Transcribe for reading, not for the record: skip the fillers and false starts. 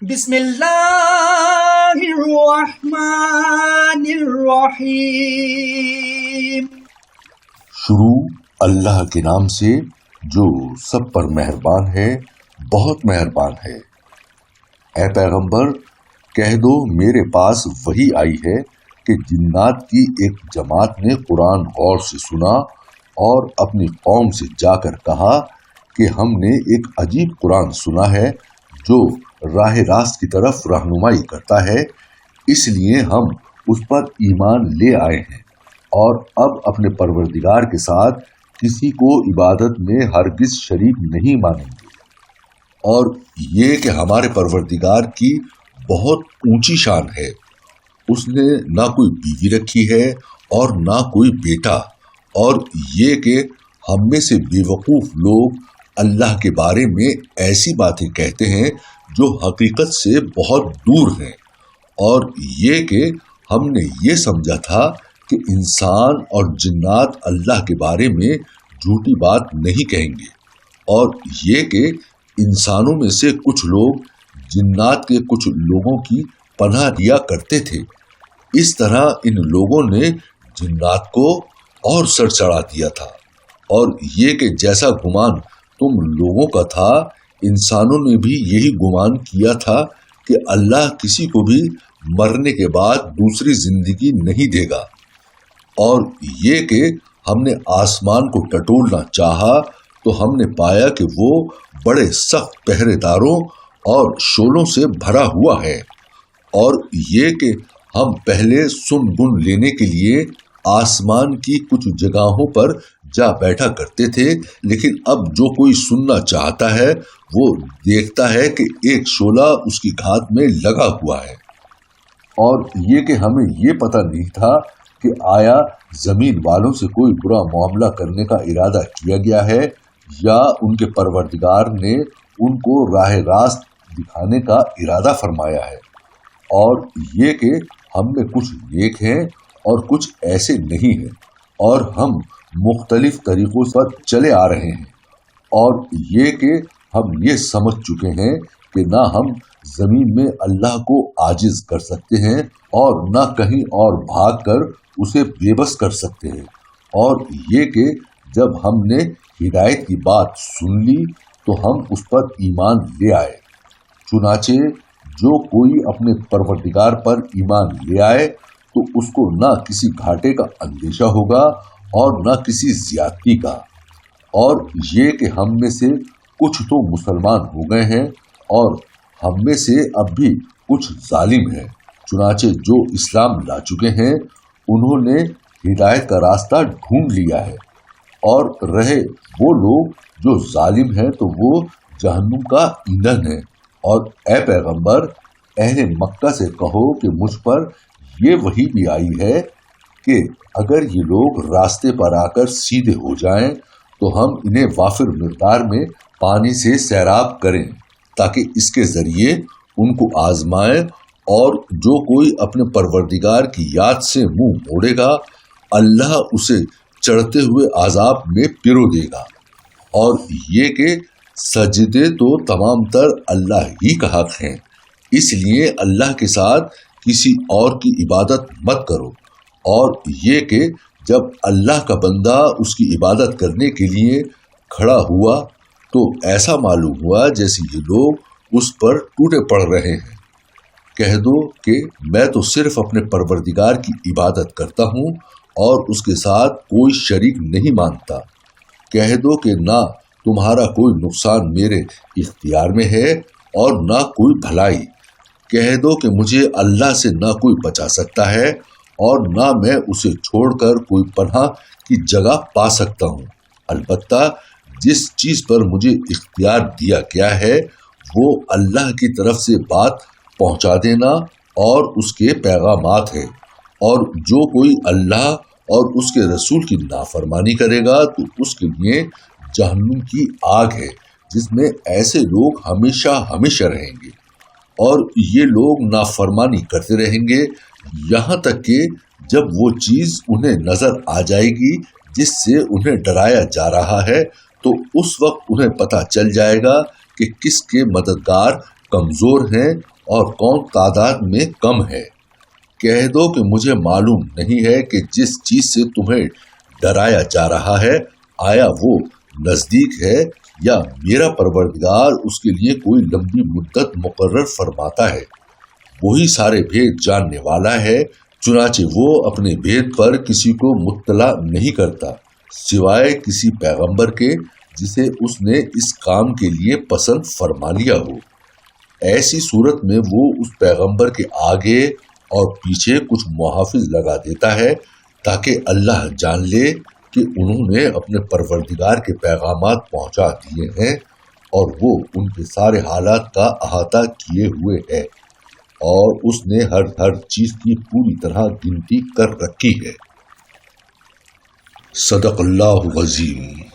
بسم اللہ الرحمن الرحیم۔ شروع اللہ کے نام سے جو سب پر مہربان ہے، بہت مہربان ہے۔ اے پیغمبر، کہہ دو میرے پاس وحی آئی ہے کہ جنات کی ایک جماعت نے قرآن غور سے سنا اور اپنی قوم سے جا کر کہا کہ ہم نے ایک عجیب قرآن سنا ہے جو راہ راست کی طرف رہنمائی کرتا ہے، اس لیے ہم اس پر ایمان لے آئے ہیں اور اب اپنے پروردگار کے ساتھ کسی کو عبادت میں ہرگز شریک نہیں مانیں گے۔ اور یہ کہ ہمارے پروردگار کی بہت اونچی شان ہے، اس نے نہ کوئی بیوی رکھی ہے اور نہ کوئی بیٹا، اور یہ کہ ہم میں سے بے وقوف لوگ اللہ کے بارے میں ایسی باتیں کہتے ہیں جو حقیقت سے بہت دور ہیں، اور یہ کہ ہم نے یہ سمجھا تھا کہ انسان اور جنات اللہ کے بارے میں جھوٹی بات نہیں کہیں گے، اور یہ کہ انسانوں میں سے کچھ لوگ جنات کے کچھ لوگوں کی پناہ لیا کرتے تھے۔ اس طرح ان لوگوں نے جنات کو اور سر چڑھا دیا تھا، اور یہ کہ جیسا گمان تم لوگوں کا تھا، انسانوں نے بھی یہی گمان کیا تھا کہ اللہ کسی کو بھی مرنے کے بعد دوسری زندگی نہیں دے گا۔ اور یہ کہ ہم نے آسمان کو ٹٹولنا چاہا تو ہم نے پایا کہ وہ بڑے سخت پہرے داروں اور شولوں سے بھرا ہوا ہے، اور یہ کہ ہم پہلے سن گن لینے کے لیے آسمان کی کچھ جگہوں پر جا بیٹھا کرتے تھے، لیکن اب جو کوئی سننا چاہتا ہے وہ دیکھتا ہے کہ ایک شولہ اس کی گھات میں لگا ہوا ہے۔ اور یہ کہ ہمیں یہ پتہ نہیں تھا کہ آیا زمین والوں سے کوئی برا معاملہ کرنے کا ارادہ کیا گیا ہے یا ان کے پروردگار نے ان کو راہ راست دکھانے کا ارادہ فرمایا ہے۔ اور یہ کہ ہم میں کچھ نیک ہیں اور کچھ ایسے نہیں ہیں، اور ہم مختلف طریقوں پر چلے آ رہے ہیں، اور یہ کہ ہم یہ سمجھ چکے ہیں کہ نہ ہم زمین میں اللہ کو عاجز کر سکتے ہیں اور نہ کہیں اور بھاگ کر اسے بے بس کر سکتے ہیں، اور یہ کہ جب ہم نے ہدایت کی بات سن لی تو ہم اس پر ایمان لے آئے۔ چنانچہ جو کوئی اپنے پروردگار پر ایمان لے آئے تو اس کو نہ کسی گھاٹے کا اندیشہ ہوگا اور نہ کسی زیادتی کا۔ اور یہ کہ ہم میں سے کچھ تو مسلمان ہو گئے ہیں اور ہم میں سے اب بھی کچھ ظالم ہیں، چنانچہ جو اسلام لا چکے ہیں انہوں نے ہدایت کا راستہ ڈھونڈ لیا ہے، اور رہے وہ لوگ جو ظالم ہیں تو وہ جہنم کا ایندھن ہے۔ اور اے پیغمبر، اہل مکہ سے کہو کہ مجھ پر یہ وحی بھی آئی ہے کہ اگر یہ لوگ راستے پر آ کر سیدھے ہو جائیں تو ہم انہیں وافر مقدار میں پانی سے سیراب کریں تاکہ اس کے ذریعے ان کو آزمائیں، اور جو کوئی اپنے پروردگار کی یاد سے منہ موڑے گا اللہ اسے چڑھتے ہوئے عذاب میں پرو دے گا۔ اور یہ کہ سجدے تو تمام تر اللہ ہی کا حق ہیں، اس لیے اللہ کے ساتھ کسی اور کی عبادت مت کرو۔ اور یہ کہ جب اللہ کا بندہ اس کی عبادت کرنے کے لیے کھڑا ہوا تو ایسا معلوم ہوا جیسے یہ لوگ اس پر ٹوٹے پڑ رہے ہیں۔ کہہ دو کہ میں تو صرف اپنے پروردگار کی عبادت کرتا ہوں اور اس کے ساتھ کوئی شریک نہیں مانتا۔ کہہ دو کہ نہ تمہارا کوئی نقصان میرے اختیار میں ہے اور نہ کوئی بھلائی۔ کہہ دو کہ مجھے اللہ سے نہ کوئی بچا سکتا ہے اور نہ میں اسے چھوڑ کر کوئی پناہ کی جگہ پا سکتا ہوں، البتہ جس چیز پر مجھے اختیار دیا گیا ہے وہ اللہ کی طرف سے بات پہنچا دینا اور اس کے پیغامات ہیں، اور جو کوئی اللہ اور اس کے رسول کی نافرمانی کرے گا تو اس کے لیے جہنم کی آگ ہے جس میں ایسے لوگ ہمیشہ ہمیشہ رہیں گے، اور یہ لوگ نافرمانی کرتے رہیں گے یہاں تک کہ جب وہ چیز انہیں نظر آ جائے گی جس سے انہیں ڈرایا جا رہا ہے تو اس وقت انہیں پتہ چل جائے گا کہ کس کے مددگار کمزور ہیں اور کون تعداد میں کم ہے۔ کہہ دو کہ مجھے معلوم نہیں ہے کہ جس چیز سے تمہیں ڈرایا جا رہا ہے آیا وہ نزدیک ہے یا میرا پروردگار اس کے لیے کوئی لمبی مدت مقرر فرماتا ہے۔ وہی سارے بھید جاننے والا ہے، چنانچہ وہ اپنے بھید پر کسی کو مطلع نہیں کرتا سوائے کسی پیغمبر کے جسے اس نے اس کام کے لیے پسند فرما لیا ہو۔ ایسی صورت میں وہ اس پیغمبر کے آگے اور پیچھے کچھ محافظ لگا دیتا ہے تاکہ اللہ جان لے کہ انہوں نے اپنے پروردگار کے پیغامات پہنچا دیے ہیں اور وہ ان کے سارے حالات کا احاطہ کیے ہوئے ہے اور اس نے ہر چیز کی پوری طرح گنتی کر رکھی ہے۔ صدق اللہ العظیم۔